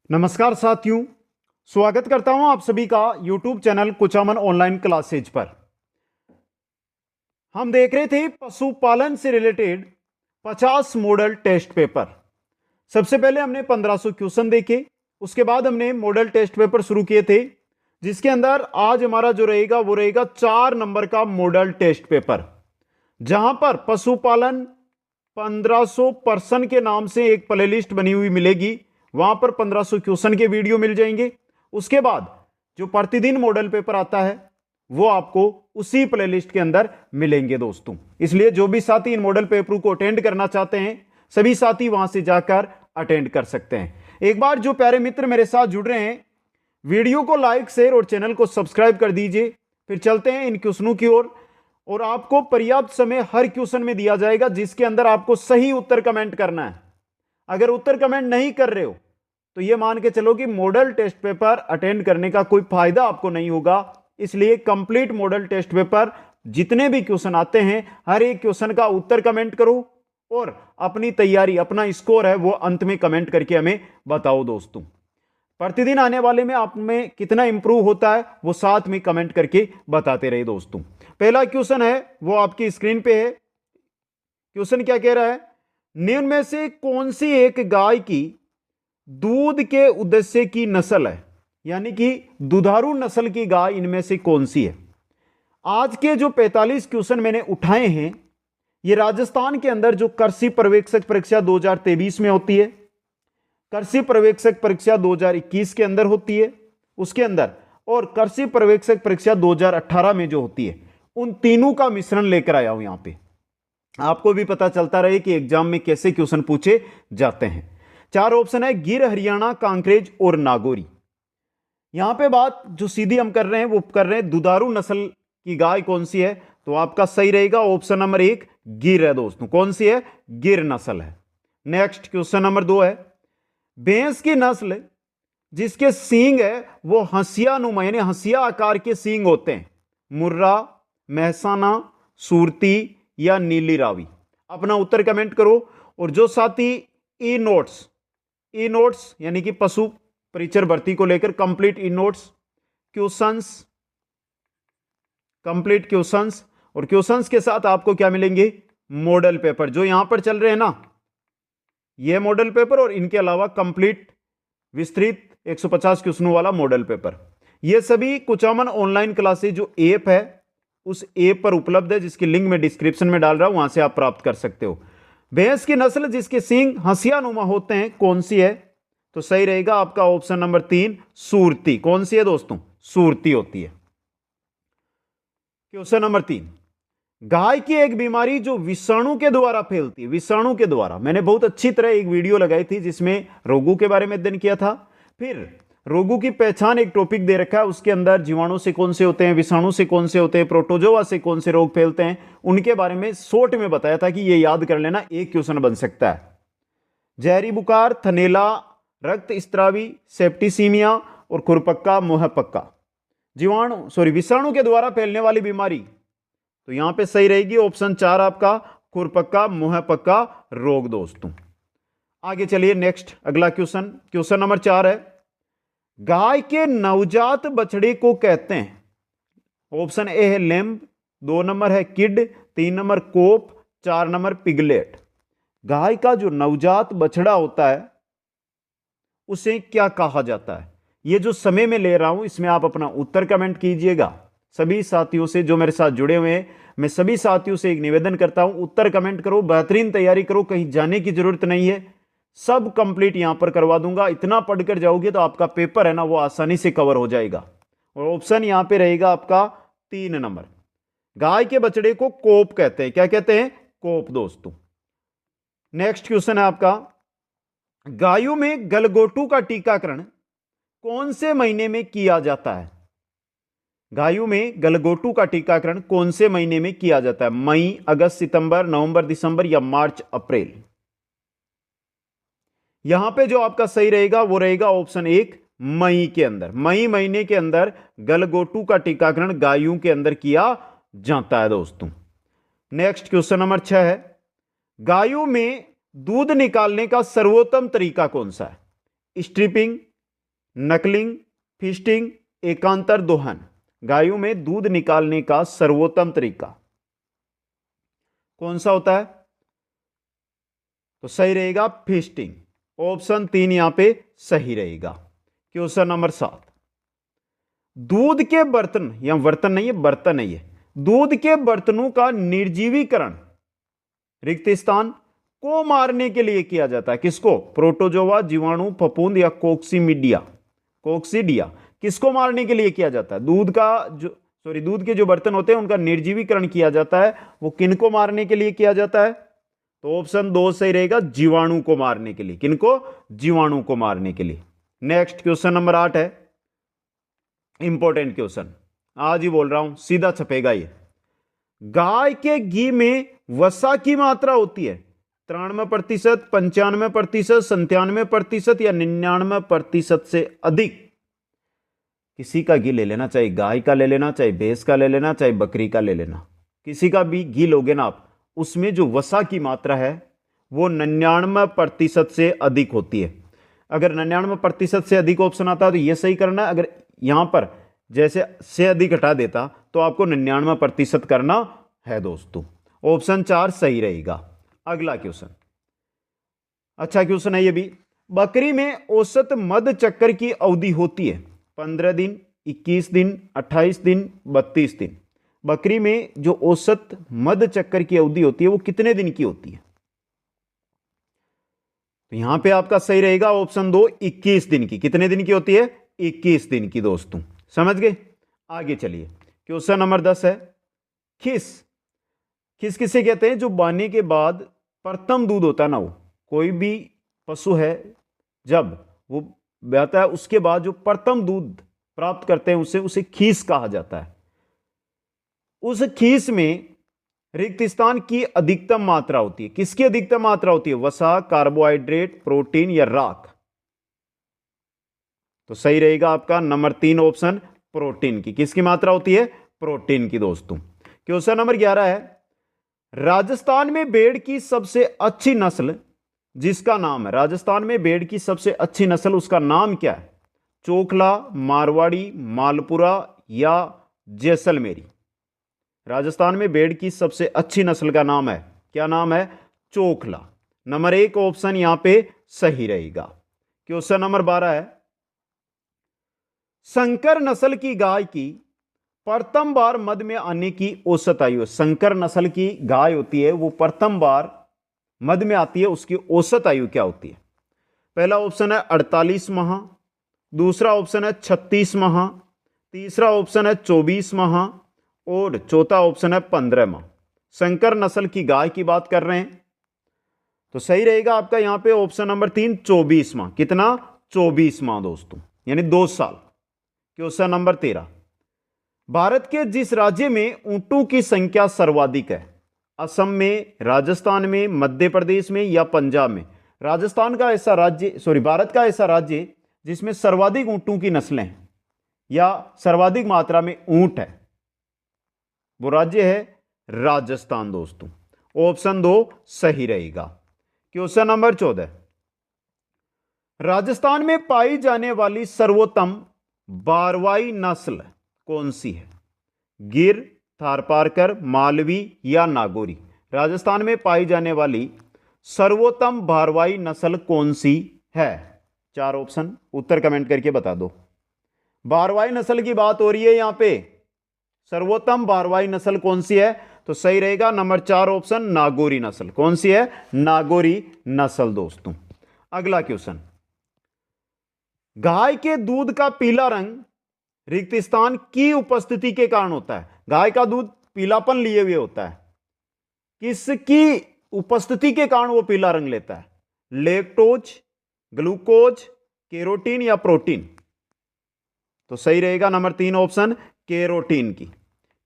नमस्कार साथियों, स्वागत करता हूं आप सभी का YouTube channel Kuchaman online classes पर। हम देख रहे थे पशुपालन से रिलेटेड 50 मॉडल टेस्ट पेपर। सबसे पहले हमने 1500 क्वेश्चन देखे, उसके बाद हमने मॉडल टेस्ट पेपर शुरू किए थे, जिसके अंदर आज हमारा जो रहेगा वो रहेगा 4 नंबर का मॉडल टेस्ट पेपर, जहां पर पशुपालन 1500 पर्सन के नाम से एक प्लेलिस्ट बनी हुई मिलेगी। वहां पर 1500 क्वेश्चन के वीडियो मिल जाएंगे। उसके बाद जो प्रतिदिन मॉडल पेपर आता है वो आपको उसी प्लेलिस्ट के अंदर मिलेंगे दोस्तों। इसलिए जो भी साथी इन मॉडल पेपर को अटेंड करना चाहते हैं, सभी साथी वहां से जाकर अटेंड कर सकते हैं। एक बार जो प्यारे मित्र मेरे साथ जुड़ रहे हैं, वीडियो को लाइक, शेयर और चैनल को सब्सक्राइब कर दीजिए। फिर चलते हैं इन क्वेश्चनों की ओर। और आपको पर्याप्त समय हर क्वेश्चन में दिया जाएगा, जिसके अंदर आपको सही उत्तर कमेंट करना है। अगर उत्तर कमेंट नहीं कर रहे हो तो यह मान के चलो कि मॉडल टेस्ट पेपर अटेंड करने का कोई फायदा आपको नहीं होगा। इसलिए कंप्लीट मॉडल टेस्ट पेपर जितने भी क्वेश्चन आते हैं, हर एक क्वेश्चन का उत्तर कमेंट करो और अपनी तैयारी, अपना स्कोर है वो अंत में कमेंट करके हमें बताओ दोस्तों। प्रतिदिन आने वाले में आप में कितना इंप्रूव होता है वो साथ में कमेंट करके बताते रहे दोस्तों। पहला क्वेश्चन है वो आपकी स्क्रीन पे है। क्वेश्चन क्या कह रहा है? निम्न में से कौन सी एक गाय की दूध के उद्देश्य की नस्ल है, यानी कि दुधारू नस्ल की गाय इनमें से कौन सी है? आज के जो 45 क्वेश्चन मैंने उठाए हैं, ये राजस्थान के अंदर जो कृषि पर्यवेक्षक परीक्षा 2023 में होती है, कृषि पर्यवेक्षक परीक्षा 2021 के अंदर होती है उसके अंदर, और कृषि पर्यवेक्षक परीक्षा 2018 में जो होती है, उन तीनों का मिश्रण लेकर आया हूं यहां पे। आपको भी पता चलता रहे कि एग्जाम में कैसे क्वेश्चन पूछे जाते हैं। 4 ऑप्शन है, गिर, हरियाणा, कांकरेज और नागौरी। यहां पे बात जो सीधी हम कर रहे हैं वो कर रहे हैं दुधारू नस्ल की गाय कौन सी है, तो आपका सही रहेगा ऑप्शन नंबर 1 गिर है दोस्तों। कौन सी है? गिर नस्ल है। नेक्स्ट क्वेश्चन नंबर 2 है, भैंस की नस्ल जिसके सींग है वो हंसिया नुमा यानी हंसिया आकार के सींग होते हैं, मुर्रा, महसाना, सूरती या नीली रावी। अपना उत्तर कमेंट करो। और जो साथी ई नोट्स यानी कि पशु परिचर भर्ती को लेकर complete e notes complete questions और क्वेश्चंस के साथ आपको क्या मिलेंगे? मॉडल पेपर, जो यहां पर चल रहे हैं ना, ये मॉडल पेपर और इनके अलावा कंप्लीट विस्तृत 150 क्वेश्चनों वाला मॉडल पेपर। ये सभी कुचामन ऑनलाइन क्लासेस जो ऐप है उस ऐप पर उपलब्ध है, जिसकी लिंक मैं डिस्क्रिप्शन में डाल रहा हूं, वहां से आप प्राप्त कर सकते हो। भैंस की नस्ल जिसके सींग हंसिया नुमा होते हैं कौन सी है? तो सही रहेगा आपका ऑप्शन नंबर 3 सूरती। कौन सी है दोस्तों? सूरती होती है। क्वेश्चन नंबर 3, गाय की एक बीमारी जो विषाणु के द्वारा फैलती है, विषाणु के द्वारा। मैंने बहुत अच्छी तरह एक वीडियो लगाई थी जिसमें रोगों के बारे में अध्ययन किया था। फिर रोगों की पहचान एक टॉपिक दे रखा है, उसके अंदर जीवाणु से कौन से होते हैं, विषाणु से कौन से होते हैं, प्रोटोजोआ से कौन से रोग फैलते हैं, उनके बारे में शॉर्ट में बताया था कि ये याद कर लेना, एक क्वेश्चन बन सकता है। जहरी बुखार, थनेला, रक्त स्त्रावी, सेप्टिसीमिया और खुरपक्का मुंहपक्का। विषाणु के द्वारा फैलने वाली बीमारी, तो यहां पे सही रहेगी ऑप्शन 4 आपका खुरपक्का मुंहपक्का रोग दोस्तों। आगे चलिए नेक्स्ट अगला क्वेश्चन नंबर 4 है, गाय के नवजात बछड़े को कहते हैं? ऑप्शन ए है लैम्ब, 2 नंबर है किड, 3 नंबर कोप, 4 नंबर पिगलेट। गाय का जो नवजात बछड़ा होता है उसे क्या कहा जाता है? ये जो समय में ले रहा हूं इसमें आप अपना उत्तर कमेंट कीजिएगा। सभी साथियों से जो मेरे साथ जुड़े हुए हैं, मैं सभी साथियों से एक निवेदन करता हूं, उत्तर कमेंट करो, बेहतरीन तैयारी करो, कहीं जाने की जरूरत नहीं है, सब कंप्लीट यहां पर करवा दूंगा। इतना पढ़कर जाओगे तो आपका पेपर है ना वो आसानी से कवर हो जाएगा। और ऑप्शन यहां पे रहेगा आपका 3 नंबर। गाय के बछड़े को कोप कहते हैं। क्या कहते हैं? कोप दोस्तों। नेक्स्ट क्वेश्चन है आपका, गायों में गलघोटू का टीकाकरण कौन से महीने में किया जाता है? गायों में गलघोटू का टीकाकरण कौन से महीने में किया जाता है? मई, अगस्त, सितंबर, नवंबर, दिसंबर या मार्च, अप्रैल? यहां पे जो आपका सही रहेगा वो रहेगा ऑप्शन 1 मई के अंदर। मई महीने के अंदर गलघोटू का टीकाकरण गायों के अंदर किया जाता है दोस्तों। नेक्स्ट क्वेश्चन नंबर 6 है, गायों में दूध निकालने का सर्वोत्तम तरीका कौन सा है? स्ट्रिपिंग, नकलिंग, फिस्टिंग, एकांतर दोहन। गायों में दूध निकालने का सर्वोत्तम तरीका कौन सा होता है? तो सही रहेगा फिस्टिंग। ऑप्शन 3 यहां पे सही रहेगा। क्वेश्चन नंबर 7, दूध के बर्तन, या बर्तन नहीं है, बर्तन नहीं है, दूध के बर्तनों का निर्जीवीकरण रिक्त स्थान को मारने के लिए किया जाता है। किसको? प्रोटोजोआ, जीवाणु, फफूंद या कोक्सीमिडिया, कोक्सीडिया। किसको मारने के लिए किया जाता है? दूध के जो बर्तन होते हैं उनका निर्जीवीकरण किया जाता है। वो किनको मारने के लिए किया जाता है? तो ऑप्शन 2 सही रहेगा, जीवाणु को मारने के लिए। किनको? जीवाणु को मारने के लिए। नेक्स्ट क्वेश्चन नंबर 8 है, इंपॉर्टेंट क्वेश्चन, आज ही बोल रहा हूं, सीधा छपेगा ये। गाय के घी में वसा की मात्रा होती है 93%, 95%, 97% या 99% से अधिक। किसी का घी ले लेना, चाहे गाय का ले लेना, चाहे भैंस का ले लेना, चाहे बकरी का ले लेना, किसी का भी घी लोगे ना आप, उसमें जो वसा की मात्रा है वो 99% से अधिक होती है। अगर 99% से अधिक ऑप्शन आता है तो ये सही करना है। अगर यहां पर जैसे से अधिक हटा देता तो आपको 99% करना है दोस्तों। ऑप्शन 4 सही रहेगा। अगला क्वेश्चन, अच्छा क्वेश्चन है ये भी। बकरी में औसत मध चक्कर की अवधि होती है 15 दिन, 21 दिन, 28 दिन, 32 दिन। बकरी में जो औसत मध चक्कर की अवधि होती है वो कितने दिन की होती है? तो यहां पे आपका सही रहेगा ऑप्शन 2, 21 दिन की। कितने दिन की होती है? 21 दिन की दोस्तों। समझ गए? आगे चलिए, क्वेश्चन नंबर 10 है, खिस। खिस किसे कहते हैं? जो बाने के बाद प्रथम दूध होता है ना, वो कोई भी पशु है जब वो ब्याता है उसके बाद जो प्रथम दूध प्राप्त करते हैं उसे खीस कहा जाता है। उस खीस में रिक्त स्थान की अधिकतम मात्रा होती है। किसकी अधिकतम मात्रा होती है? वसा, कार्बोहाइड्रेट, प्रोटीन या राख। तो सही रहेगा आपका नंबर 3 ऑप्शन, प्रोटीन की। किसकी मात्रा होती है? प्रोटीन की दोस्तों। क्वेश्चन नंबर 11 है, राजस्थान में भेड़ की सबसे अच्छी नस्ल जिसका नाम है, राजस्थान में भेड़ की सबसे अच्छी नस्ल उसका नाम क्या है? चोखला, मारवाड़ी, मालपुरा या जैसलमेरी। राजस्थान में भेड़ की सबसे अच्छी नस्ल का नाम है, क्या नाम है? चोखला। नंबर 1 ऑप्शन यहां पे सही रहेगा। क्वेश्चन नंबर 12 है, संकर नस्ल की गाय की प्रथम बार मध में आने की औसत आयु। संकर नस्ल की गाय होती है वो प्रथम बार मध में आती है, उसकी औसत आयु क्या होती है? पहला ऑप्शन है 48 माह, दूसरा ऑप्शन है 36 माह, तीसरा ऑप्शन है 24 माह और चौथा ऑप्शन है 15 माह। संकर नस्ल की गाय की बात कर रहे हैं तो सही रहेगा आपका यहां पे ऑप्शन नंबर 3, 24 माह। कितना? 24 माह दोस्तों, यानी 2 साल। क्वेश्चन नंबर 13, भारत के जिस राज्य में ऊंटों की संख्या सर्वाधिक है, असम में, राजस्थान में, मध्य प्रदेश में या पंजाब में? राजस्थान का ऐसा राज्य, भारत का ऐसा राज्य जिसमें सर्वाधिक ऊंटों की नस्लें हैं या सर्वाधिक मात्रा में ऊंट है, वो राज्य है राजस्थान दोस्तों। ऑप्शन 2 सही रहेगा। क्वेश्चन नंबर 14, राजस्थान में पाई जाने वाली सर्वोत्तम बारवाई नस्ल कौन सी है? गिर, थारपारकर, मालवी या नागौरी। राजस्थान में पाई जाने वाली सर्वोत्तम बारवाई नस्ल कौन सी है? 4 ऑप्शन, उत्तर कमेंट करके बता दो। बारवाई नस्ल की बात हो रही है यहां पे, सर्वोत्तम बारवाई नस्ल कौन सी है? तो सही रहेगा नंबर 4 ऑप्शन, नागौरी नस्ल। कौन सी है? नागौरी नस्ल दोस्तों। अगला क्वेश्चन, गाय के दूध का पीला रंग रिक्त स्थान की उपस्थिति के कारण होता है। गाय का दूध पीलापन लिए हुए होता है, किसकी उपस्थिति के कारण वो पीला रंग लेता है? लैक्टोज, ग्लूकोज, कैरोटीन या प्रोटीन? तो सही रहेगा नंबर 3 ऑप्शन, कैरोटीन की।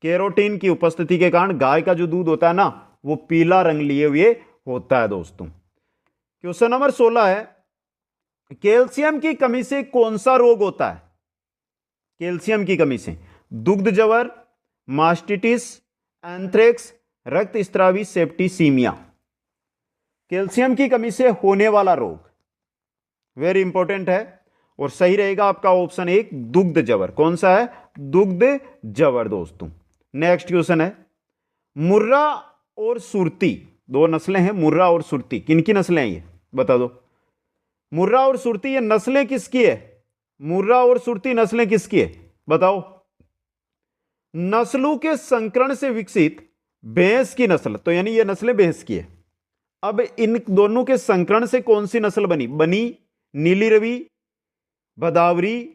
कैरोटीन की उपस्थिति के कारण गाय का जो दूध होता है ना वो पीला रंग लिए हुए होता है दोस्तों। क्वेश्चन नंबर 16 है, कैल्शियम की कमी से कौन सा रोग होता है? कैल्शियम की कमी से दुग्ध जवर, मास्टिटिस, एंथ्रेक्स, रक्त स्त्रावी सेप्टिसीमिया। कैल्शियम की कमी से होने वाला रोग वेरी इंपॉर्टेंट है। और सही रहेगा आपका ऑप्शन 1 दुग्ध जवर। कौन सा है? दुग्ध जवर दोस्तों। नेक्स्ट क्वेश्चन है, मुर्रा और सुरती दो नस्लें हैं, मुर्रा और सुरती, किनकी नस्लें हैं ये बता दो। मुर्रा और सुरती ये नस्लें किसकी है? मुर्रा और सुरती नस्लें किसकी है बताओ। नस्लों के संकरण से विकसित भैंस की नस्ल, तो यानी ये नस्लें भैंस की है। अब इन दोनों के संकरण से कौन सी नस्ल बनी? नीली रवि, भदावरी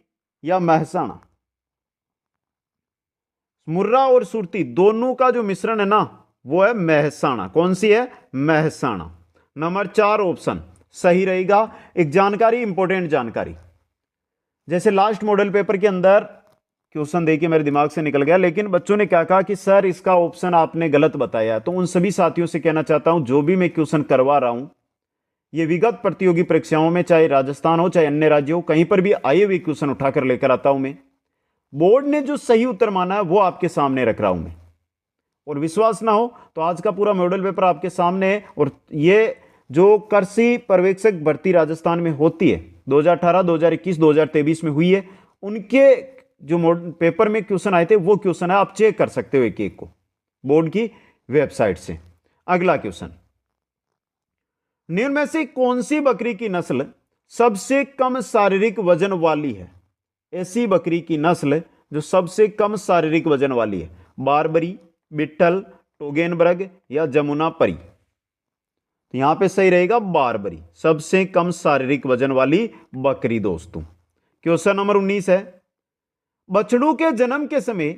या महसाणा। मुर्रा और सुरती दोनों का जो मिश्रण है ना वो है महसाणा। कौन सी है? महसाणा। नंबर 4 ऑप्शन सही रहेगा। एक जानकारी, इंपॉर्टेंट जानकारी, जैसे लास्ट मॉडल पेपर के अंदर क्वेश्चन देखिए मेरे दिमाग से निकल गया, लेकिन बच्चों ने क्या कहा कि सर इसका ऑप्शन आपने गलत बताया। तो उन सभी साथियों से कहना चाहता हूं, जो भी मैं क्वेश्चन करवा रहा हूं ये विगत प्रतियोगी परीक्षाओं में, चाहे राजस्थान हो चाहे अन्य राज्य हो, कहीं पर भी आए हुए क्वेश्चन उठाकर लेकर आता हूं मैं। बोर्ड ने जो सही उत्तर माना है वो आपके सामने रख रहा हूं मैं, और विश्वास ना हो तो आज का पूरा मॉडल पेपर आपके सामने है। और ये जो कृषि पर्यवेक्षक भर्ती राजस्थान में होती है 2018, 2021, 2023 में हुई है, उनके जो पेपर में क्वेश्चन आए थे वो क्वेश्चन है, आप चेक कर सकते हो एक एक को बोर्ड की वेबसाइट से। अगला क्वेश्चन, निम्न में से कौन सी बकरी की नस्ल सबसे कम शारीरिक वजन वाली है? ऐसी बकरी की नस्ल जो सबसे कम शारीरिक वजन वाली है, बारबरी, बिट्ठल, टोगेनबर्ग या जमुना परी। तो यहां पे सही रहेगा बारबरी, सबसे कम शारीरिक वजन वाली बकरी दोस्तों। क्वेश्चन नंबर 19 है, बछड़ू के जन्म के समय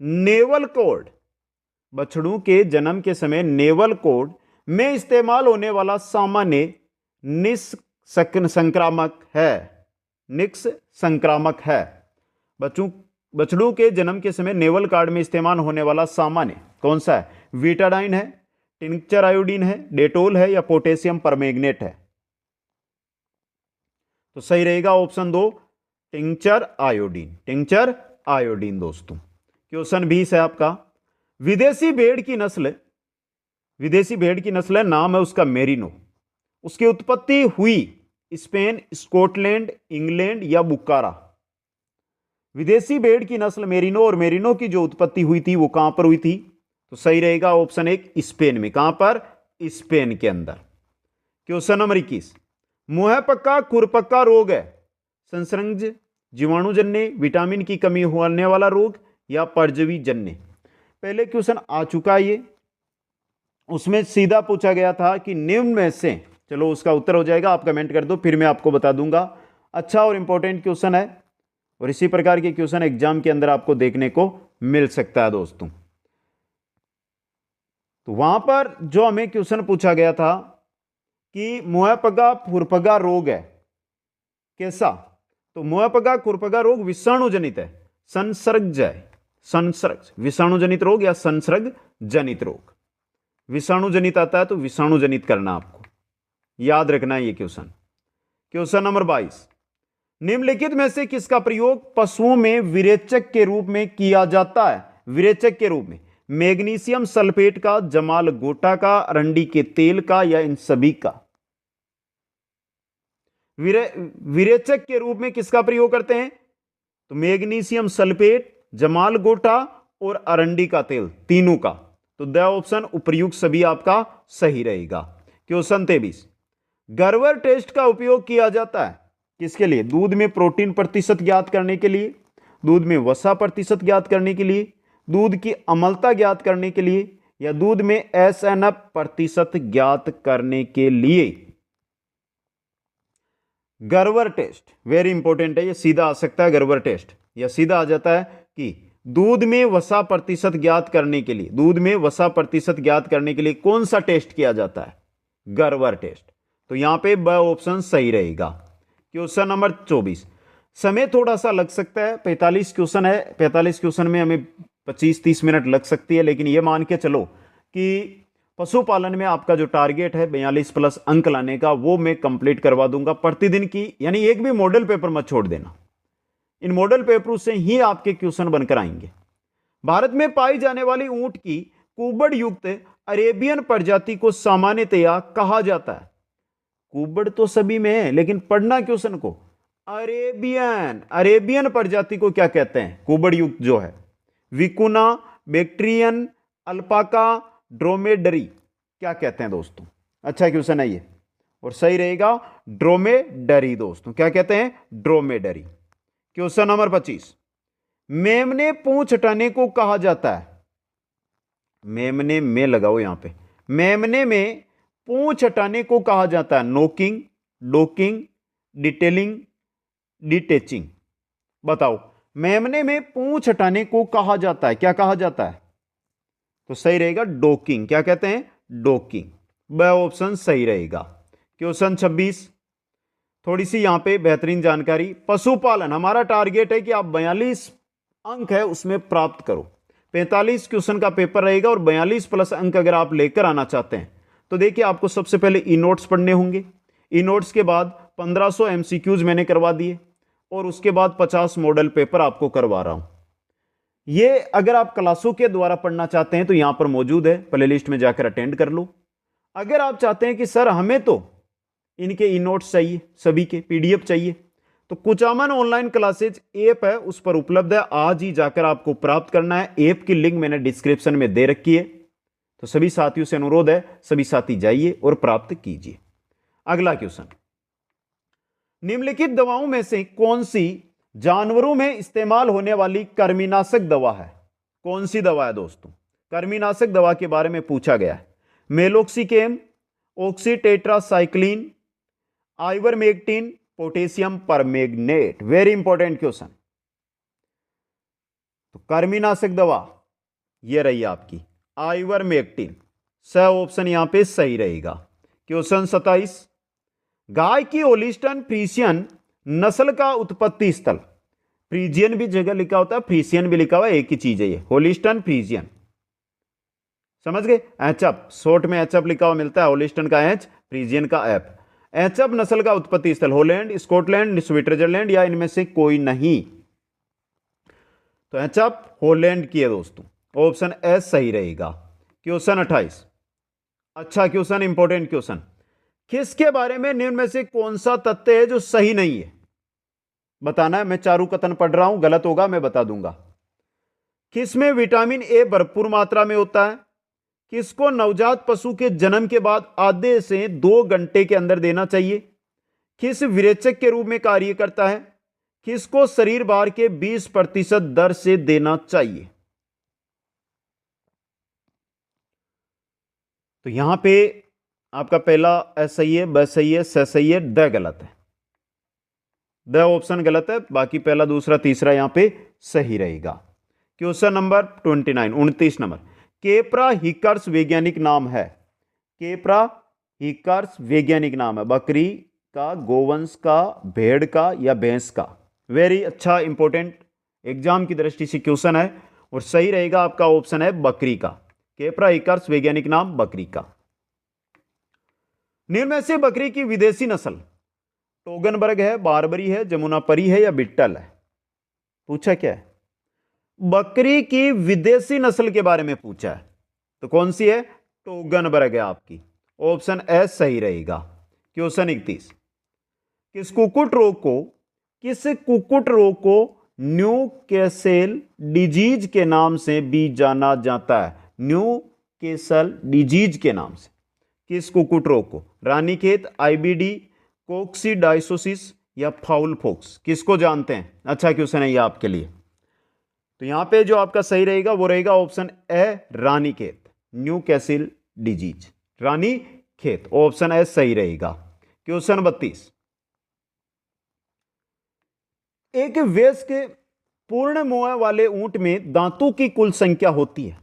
नेवल कोड, बछड़ू के जन्म के समय नेवल कोड में इस्तेमाल होने वाला सामान्य निस्संक्रामक है। निस्संक्रामक है। बछड़ू के जन्म के समय नेवल कार्ड में इस्तेमाल होने वाला सामान्य कौन सा है? विटाडाइन है, टिंक्चर आयोडीन है, डेटोल है या पोटेशियम परमैंगनेट है? तो सही रहेगा option 2 tincture iodine. Tincture iodine दोस्तों। क्वेश्चन 20 है आपका, विदेशी भेड़ की नस्ल, विदेशी भेड़ की नस्ल है, नाम है उसका मेरिनो, उसकी उत्पत्ति हुई स्पेन, स्कॉटलैंड, इंग्लैंड या बुखारा। विदेशी भेड़ की नस्ल मेरिनो, और मेरिनो की जो उत्पत्ति हुई थी वो कहां पर हुई थी? तो सही रहेगा ऑप्शन 1 स्पेन में। कहां पर? स्पेन के अंदर। क्वेश्चन नंबर 21, मुंह पक्का खुरपक्का रोग है संसर्ग जीवाणुजन्य, विटामिन की कमी होने वाला रोग या परजीवी जन्य? पहले क्वेश्चन आ चुका है ये, उसमें सीधा पूछा गया था कि निम्न में से, चलो उसका उत्तर हो जाएगा, आप कमेंट कर दो फिर मैं आपको बता दूंगा। अच्छा और इंपॉर्टेंट क्वेश्चन है, और इसी प्रकार के क्वेश्चन एग्जाम के अंदर आपको देखने को मिल सकता है दोस्तों। तो वहां पर जो हमें क्वेश्चन पूछा गया था कि मुहपगा खुरपगा रोग है कैसा? तो मुहपगा खुरपगा रोग विषाणु जनित है, संसर्ग है, संसर्ग विषाणु जनित रोग या संसर्ग जनित रोग। विषाणु जनित आता है तो विषाणु जनित करना, आपको याद रखना है ये क्वेश्चन। क्वेश्चन नंबर 22, निम्नलिखित में से किसका प्रयोग पशुओं में विरेचक के रूप में किया जाता है? विरेचक के रूप में मैग्नीशियम सल्फेट का, जमाल गोटा का, अरंडी के तेल का या इन सभी का? विरेचक के रूप में किसका प्रयोग करते हैं? तो मैग्नीशियम सल्फेट, जमाल गोटा और अरंडी का तेल, तीनों का। तो द ऑप्शन उपर्युक्त सभी आपका सही रहेगा। क्वेश्चन 23, गर्वर टेस्ट का उपयोग किया जाता है किसके लिए? दूध में प्रोटीन प्रतिशत ज्ञात करने के लिए, दूध में वसा प्रतिशत ज्ञात करने के लिए, दूध की अम्लता ज्ञात करने के लिए या दूध में एसएनएफ प्रतिशत ज्ञात करने के लिए? गर्वर टेस्ट वेरी इंपॉर्टेंट है, ये सीधा आ सकता है गर्वर टेस्ट, या सीधा आ जाता है कि दूध में वसा प्रतिशत ज्ञात करने के लिए, दूध में वसा प्रतिशत ज्ञात करने के लिए कौन सा टेस्ट किया जाता है? गर्वर टेस्ट। तो यहां पे ब ऑप्शन सही रहेगा। क्वेश्चन नंबर 24, समय थोड़ा सा लग सकता है, 45 क्वेश्चन है, 45 क्वेश्चन में हमें 25-30 मिनट लग सकती है, लेकिन यह मान के चलो कि पशुपालन में आपका जो टारगेट है 42+ अंक लाने का, वो मैं कंप्लीट करवा दूंगा प्रतिदिन की, यानी एक भी मॉडल पेपर मत छोड़ देना, इन मॉडल पेपरों से ही आपके क्वेश्चन बनकर आएंगे। भारत में पाई जाने वाली ऊंट की कुबड़ युक्त अरेबियन प्रजाति को सामान्यतया कहा जाता है? कुबड़ तो सभी में है, लेकिन पढ़ना क्वेश्चन को अरेबियन, अरेबियन प्रजाति को क्या कहते हैं? कुबड़ युक्त जो है। विकुना, बैक्ट्रियन, अल्पाका, ड्रोमेडरी, क्या कहते हैं दोस्तों? अच्छा क्वेश्चन है ये, और सही रहेगा ड्रोमेडरी दोस्तों। क्या कहते हैं? ड्रोमेडरी। क्वेश्चन नंबर 25, मेमने पूंछ हटाने को कहा जाता है? मेमने में लगाओ यहां पे। मेमने में पूंछ हटाने को कहा जाता है? Knocking, docking, detailing, detaching. बताओ, मेमने में पूंछ हटाने को कहा जाता है, क्या कहा जाता है? तो सही रहेगा डोकिंग। क्या कहते हैं? डोकिंग। वह ऑप्शन सही रहेगा। क्वेश्चन 26, थोड़ी सी यहां पे बेहतरीन जानकारी। पशुपालन, हमारा टारगेट है कि आप 42 अंक है उसमें प्राप्त करो। 45 क्वेश्चन का पेपर रहेगा और 42 प्लस अंक अगर आप लेकर आना चाहते हैं तो देखिए, आपको सबसे पहले ई नोट्स पढ़ने होंगे। ई नोट्स के बाद 1500 एमसीक्यूज मैंने करवा दिए और उसके बाद 50 मॉडल पेपर आपको करवा रहा हूं। ये अगर आप क्लासों के द्वारा पढ़ना चाहते हैं तो यहां पर मौजूद है, प्लेलिस्ट में जाकर अटेंड कर लो। अगर आप चाहते हैं कि सर हमें तो इनके ई नोट्स चाहिए, सभी के पीडीएफ चाहिए, तो कुचामन ऑनलाइन क्लासेज ऐप है, उस पर उपलब्ध है। आज ही जाकर आपको प्राप्त करना है। ऐप की लिंक मैंने डिस्क्रिप्शन में दे रखी है, तो सभी साथियों से अनुरोध है, सभी साथी जाइए और प्राप्त कीजिए। अगला क्वेश्चन, निम्नलिखित दवाओं में से कौन सी जानवरों में इस्तेमाल होने वाली कृमिनाशक दवा है? कौन सी दवा है दोस्तों? कृमिनाशक दवा के बारे में पूछा गया है। Meloxicam, oxytetracycline, ivermectin, potassium permanganate. Very important question. तो कृमिनाशक दवा ये रही आपकी आइवरमेक्टिन। स ऑप्शन यहां पे सही रहेगा। क्वेश्चन 27, गाय की होलिस्टन फ्रीसियन नस्ल का उत्पत्ति स्थल। फ्रीजियन भी जगह लिखा होता है, फ्रीसियन भी लिखा हुआ है, एक ही चीज है ये, होलिस्टन फ्रीजियन। समझ गए? एचअप, शॉर्ट में एचअप लिखा हुआ मिलता है, होलिस्टन का एच, फ्रीजियन का एफ। एचअप नस्ल का उत्पत्ति स्थल हॉलैंड, स्कॉटलैंड, स्विट्जरलैंड या इनमें से कोई नहीं। तो एचअप हॉलैंड की है दोस्तों, ऑप्शन एस सही रहेगा। क्वेश्चन 28, अच्छा क्वेश्चन, इंपॉर्टेंट क्वेश्चन। किसके बारे में निम्न में से कौन सा तथ्य है जो सही नहीं है? बताना है। मैं चारू कथन पढ़ रहा हूं, गलत होगा मैं बता दूंगा। किसमें विटामिन ए भरपूर मात्रा में होता है? किसको नवजात पशु के जन्म के बाद आधे से 2 घंटे के अंदर देना चाहिए? किस विरेचक के रूप में कार्य करता है? किसको शरीर भार के 20% दर से देना चाहिए? तो यहां पे आपका पहला एस सही है, ब सही है, स सही है, द गलत है। द ऑप्शन गलत है, बाकी पहला, दूसरा, तीसरा यहां पे सही रहेगा। Question number 29, 29 number. केप्रा हिकर्स वैज्ञानिक नाम है? केप्रा हिकर्स वैज्ञानिक नाम है बकरी का, गोवंश का, भेड़ का या भैंस का? वेरी अच्छा, इंपॉर्टेंट एग्जाम की दृष्टि से क्वेश्चन है और सही रहेगा आपका ऑप्शन है बकरी का। केप्रा हिकर्स वैज्ञानिक नाम बकरी का। निम्न में से बकरी की विदेशी नस्ल टोगनबर्ग है, बारबरी है, जमुनापरी है या बिट्टल है? पूछा क्या है? बकरी की विदेशी नस्ल के बारे में पूछा है, तो कौन सी है? टोगनबर्ग है आपकी, ऑप्शन एस सही रहेगा। क्वेश्चन 31, किस कुक्कुट रोग को न्यूकैसल डिजीज के नाम से भी जाना जाता है? न्यूकैसल डिजीज के नाम से किस कुक्कुट रोग को? रानीखेत, आईबीडी, कोक्सीडाइसोसिस या फाउल पॉक्स? किसको जानते हैं? अच्छा क्वेश्चन है ये आपके लिए। तो यहां पे जो आपका सही रहेगा वो रहेगा option A, Ranikhet, Newcastle disease, Ranikhet, option A सही रहेगा। क्वेश्चन 32, एक वयस्क पूर्ण मोह वाले ऊंट में दांतों की कुल संख्या होती है?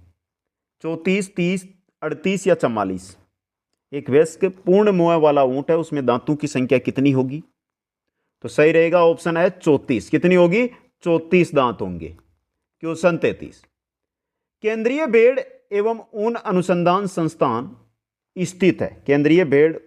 34, 30, 38 या 44? एक वयस्क पूर्ण मोह वाला ऊंट है, उसमें दांतों की संख्या कितनी होगी? तो सही रहेगा ऑप्शन है 34। कितनी होगी? 34 दांत होंगे। क्वेश्चन 33, केंद्रीय भेड़ एवं ऊन अनुसंधान संस्थान स्थित है? केंद्रीय भेड़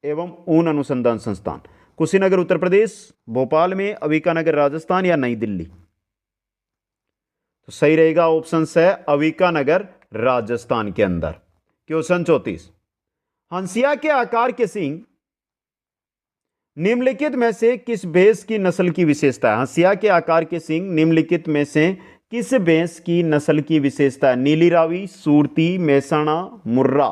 एवं ऊन अनुसंधान संस्थान कुशीनगर उत्तर प्रदेश, भोपाल में, अविकानगर राजस्थान या नई दिल्ली? तो सही रहेगा ऑप्शन से अविकानगर राजस्थान के अंदर। क्वेश्चन 34, हंसिया के आकार के सींग निम्नलिखित में से किस भैंस की नस्ल की विशेषता है? हंसिया के आकार के सींग निम्नलिखित में से किस भैंस की नस्ल की विशेषता है? नीली रावी, सूरती, मेहसाणा, मुर्रा।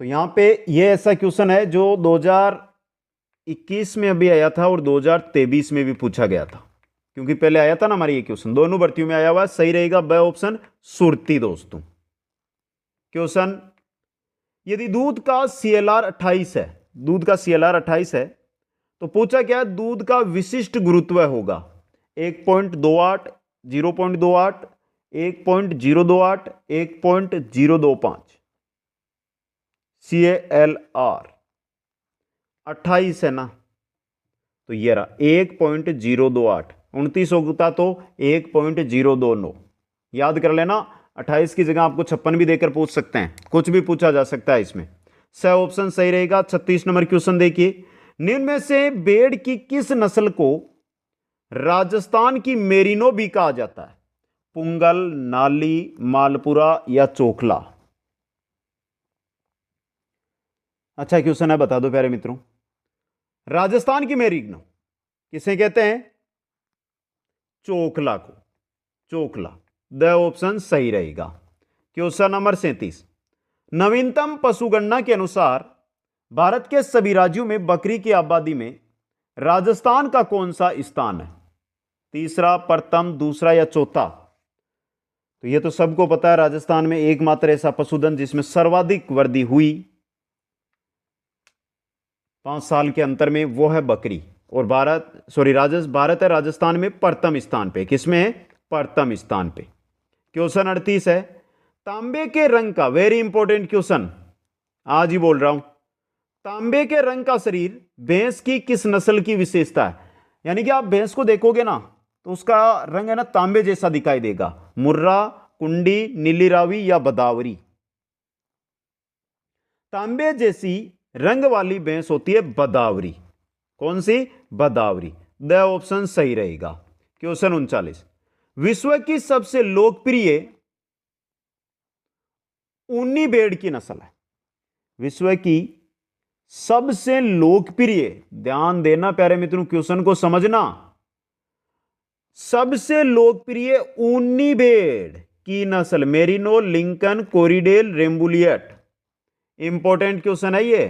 तो यहां पे ये ऐसा क्वेश्चन है जो 2021 में अभी आया था और 2023 में भी पूछा गया था, क्योंकि पहले आया था ना हमारे ये क्वेश्चन, दोनों भर्तियों में आया हुआ है। सही रहेगा ब ऑप्शन, सुरती। दोस्तों क्वेश्चन, यदि दूध का CLR 28 है, दूध का CLR 28 है, तो पूछा क्या, दूध का विशिष्ट गुरुत्व होगा 1.28, 0.28, 1.028, 1.025। CLR 28 है ना, तो ये रहा 1.028। 29 होता तो 1.029। याद कर लेना, 28 की जगह आपको 56 भी देकर पूछ सकते हैं, कुछ भी पूछा जा सकता है इसमें। स ऑप्शन सही रहेगा। 36 नंबर क्वेश्चन देखिए, निम्न में से भेड़ की किस नस्ल को राजस्थान की मेरिनो भी कहा जाता है? पुंगल, नाली, मालपुरा या चोखला। अच्छा क्वेश्चन है, बता दो प्यारे मित्रों। राजस्थान की मेरिनो किसे कहते हैं? चोखला को, चोखला। द ऑप्शन सही रहेगा। क्वेश्चन नंबर 37, नवीनतम पशुगणना के अनुसार भारत के सभी राज्यों में बकरी की आबादी में राजस्थान का कौन सा स्थान है? तीसरा, प्रथम, दूसरा या चौथा? तो यह तो सबको पता है, राजस्थान में एकमात्र ऐसा पशुधन जिसमें सर्वाधिक वृद्धि हुई 5 साल के अंतर में, वो है बकरी। और भारत है राजस्थान में प्रथम स्थान पे। किसमें है? प्रथम स्थान पे। क्वेश्चन 38 है, तांबे के रंग का, वेरी इंपॉर्टेंट क्वेश्चन, आज ही बोल रहा हूं, तांबे के रंग का शरीर भैंस की किस नस्ल की विशेषता है? यानी कि आप भैंस को देखोगे ना तो उसका रंग है ना तांबे जैसा दिखाई देगा। मुर्रा, कुंडी, नीली रावी या बदावरी? तांबे जैसी रंग वाली भैंस होती है बदावरी। कौन सी? बदावरी। द ऑप्शन सही रहेगा। क्वेश्चन 39, विश्व की सबसे लोकप्रिय ऊनी भेड़ की नस्ल है? विश्व की सबसे लोकप्रिय, ध्यान देना प्यारे मित्रों, क्वेश्चन को समझना, सबसे लोकप्रिय ऊनी भेड़ की नस्ल मेरिनो, लिंकन, कोरिडेल, रेम्बुलियट। इंपॉर्टेंट क्वेश्चन है ये।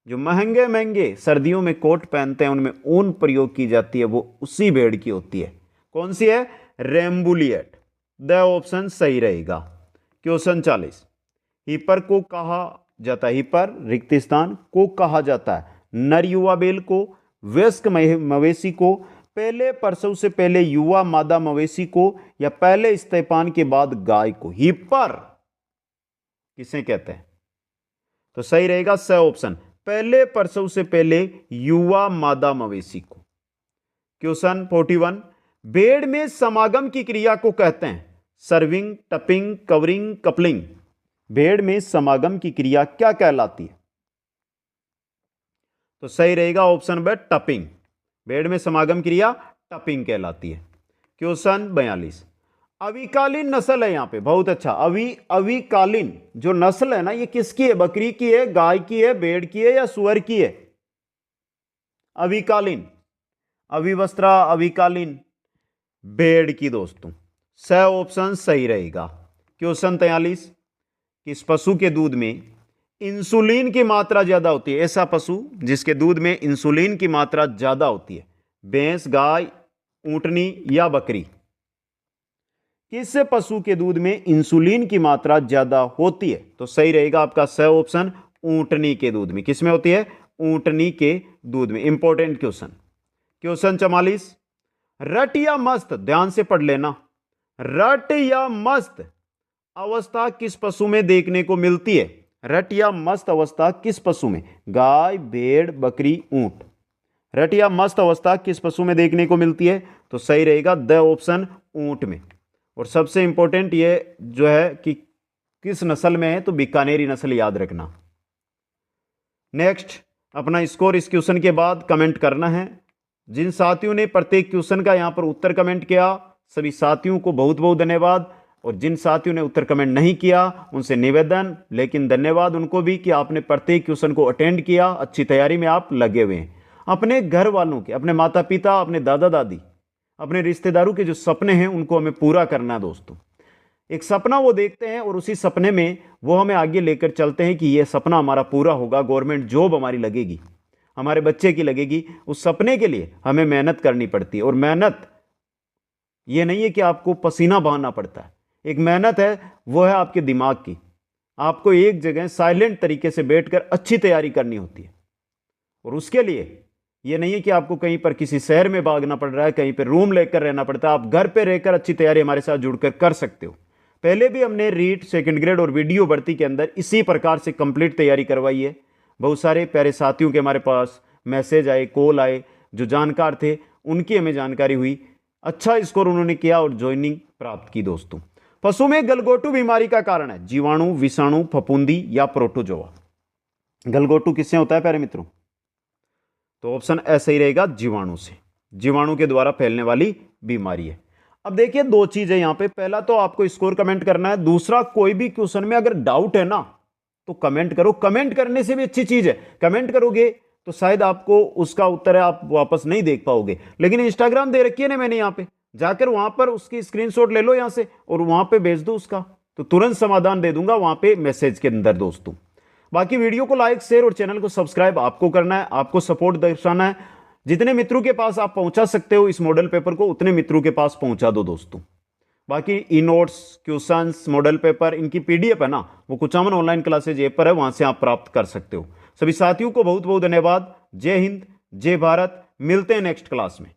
जो महंगे महंगे सर्दियों में कोट पहनते हैं उनमें ऊन प्रयोग की जाती है, वो उसी भेड़ की होती है। कौन सी है? रेम्बुलियट। द ऑप्शन सही रहेगा। क्वेश्चन 40, हिपर को कहा जाता है, हिपर रिक्त स्थान को कहा जाता है? नर युवा बैल को, वयस्क मवेशी को, पहले प्रसव से पहले युवा मादा मवेशी को, या पहले स्तनपान के बाद गाय को? हिपर किसे कहते हैं? तो सही रहेगा स ऑप्शन, पहले प्रसव से पहले युवा मादा मवेशी को। क्वेश्चन 41, भेड़ में समागम की क्रिया को कहते हैं? Serving, tupping, covering, coupling. भेड़ में समागम की क्रिया क्या कहलाती है? तो सही रहेगा ऑप्शन ब, टपिंग। भेड़ में समागम क्रिया टपिंग कहलाती है। क्वेश्चन 42, अविकालीन नस्ल है यहां पे, बहुत अच्छा। अविकालीन जो नस्ल है ना, ये किसकी है? बकरी की है, गाय की है, भेड़ की है या सुअर की है? अविकालीन, अविवस्त्रा, अविकालीन, भेड़ की। दोस्तों स ऑप्शन सही रहेगा। क्वेश्चन 43, किस पशु के दूध में इंसुलिन की मात्रा ज्यादा होती है? ऐसा पशु जिसके दूध में इंसुलिन की मात्रा ज्यादा होती है? भैंस, गाय, ऊंटनी या बकरी? किस पशु के दूध में इंसुलिन की मात्रा ज्यादा होती है? तो सही रहेगा आपका स ऑप्शन, ऊंटनी के दूध में। किसमें होती है? ऊंटनी के दूध में। Important question. क्वेश्चन 44, रट या मस्त, ध्यान से पढ़ लेना, रट या मस्त अवस्था किस पशु में देखने को मिलती है? रट या मस्त अवस्था किस पशु में? गाय, भेड़, बकरी, ऊंट। रट या मस्त अवस्था किस पशु में देखने को मिलती है? तो सही रहेगा द ऑप्शन, ऊंट में। और सबसे इंपॉर्टेंट ये जो है कि किस नस्ल में है, तो बीकानेरी नस्ल, याद रखना। नेक्स्ट अपना स्कोर इस क्वेश्चन के बाद कमेंट करना है। जिन साथियों ने प्रत्येक क्वेश्चन का यहां पर उत्तर कमेंट किया, सभी साथियों को बहुत बहुत धन्यवाद। और जिन साथियों ने उत्तर कमेंट नहीं किया उनसे निवेदन, लेकिन धन्यवाद उनको भी कि आपने प्रत्येक क्वेश्चन को अटेंड किया, अच्छी तैयारी में आप लगे हुए हैं। अपने घर वालों के, अपने माता पिता, अपने दादा दादी, अपने रिश्तेदारों के जो सपने हैं उनको हमें पूरा करना है दोस्तों। एक सपना वो देखते हैं और उसी सपने में वो हमें आगे लेकर चलते हैं कि ये सपना हमारा पूरा होगा, गवर्नमेंट जॉब हमारी लगेगी, हमारे बच्चे की लगेगी। उस सपने के लिए हमें मेहनत करनी पड़ती है, और मेहनत ये नहीं है कि आपको पसीना बहाना पड़ता है। एक मेहनत है, वो है आपके दिमाग की। आपको एक जगह साइलेंट तरीके से बैठकर अच्छी तैयारी करनी होती है, और उसके लिए ये नहीं है कि आपको कहीं पर किसी शहर में भागना पड़ रहा है, कहीं पर रूम लेकर रहना पड़ता है। आप घर पे रहकर अच्छी तैयारी हमारे साथ जुड़कर कर सकते हो। पहले भी हमने रीट, सेकंड ग्रेड और वीडियो भर्ती के अंदर इसी प्रकार से कंप्लीट तैयारी करवाई है। बहुत सारे प्यारे साथियों के हमारे पास मैसेज आए, कॉल आए, जो जानकार थे उनकी हमें जानकारी हुई, अच्छा स्कोर उन्होंने किया और ज्वाइनिंग प्राप्त की। दोस्तों, पशु में गलगोटू बीमारी का कारण है जीवाणु, विषाणु, फफूंदी या प्रोटोजोआ। गलगोटू किससे होता है प्यारे मित्रों? तो ऑप्शन ऐसा ही रहेगा, जीवाणु से। जीवाणु के द्वारा फैलने वाली बीमारी है। अब देखिए, दो चीज है यहां पे। पहला तो आपको स्कोर कमेंट करना है, दूसरा कोई भी क्वेश्चन में अगर डाउट है ना तो कमेंट करो। कमेंट करने से भी अच्छी चीज है, कमेंट करोगे तो शायद आपको उसका उत्तर है आप वापस नहीं देख पाओगे, लेकिन इंस्टाग्राम दे रखी है ना मैंने, यहां पे जाकर वहां पर उसकी स्क्रीनशॉट ले लो यहां से और वहां पे भेज दो उसका, तो तुरंत समाधान दे दूंगा वहां पे मैसेज के अंदर। दोस्तों, बाकी वीडियो को लाइक, शेयर और चैनल को सब्सक्राइब आपको करना है, आपको सपोर्ट दर्शाना है। जितने मित्रों के पास आप पहुंचा सकते हो इस मॉडल पेपर को, उतने मित्रों के पास पहुंचा दो दोस्तों। बाकी e notes, questions, model paper, इनकी पीडीएफ है ना, वो कुचामन ऑनलाइन क्लासेज ऐप पर है, वहां से आप प्राप्त कर सकते हो। सभी साथियों को बहुत बहुत धन्यवाद। जय हिंद, जय भारत। मिलते हैं नेक्स्ट क्लास में।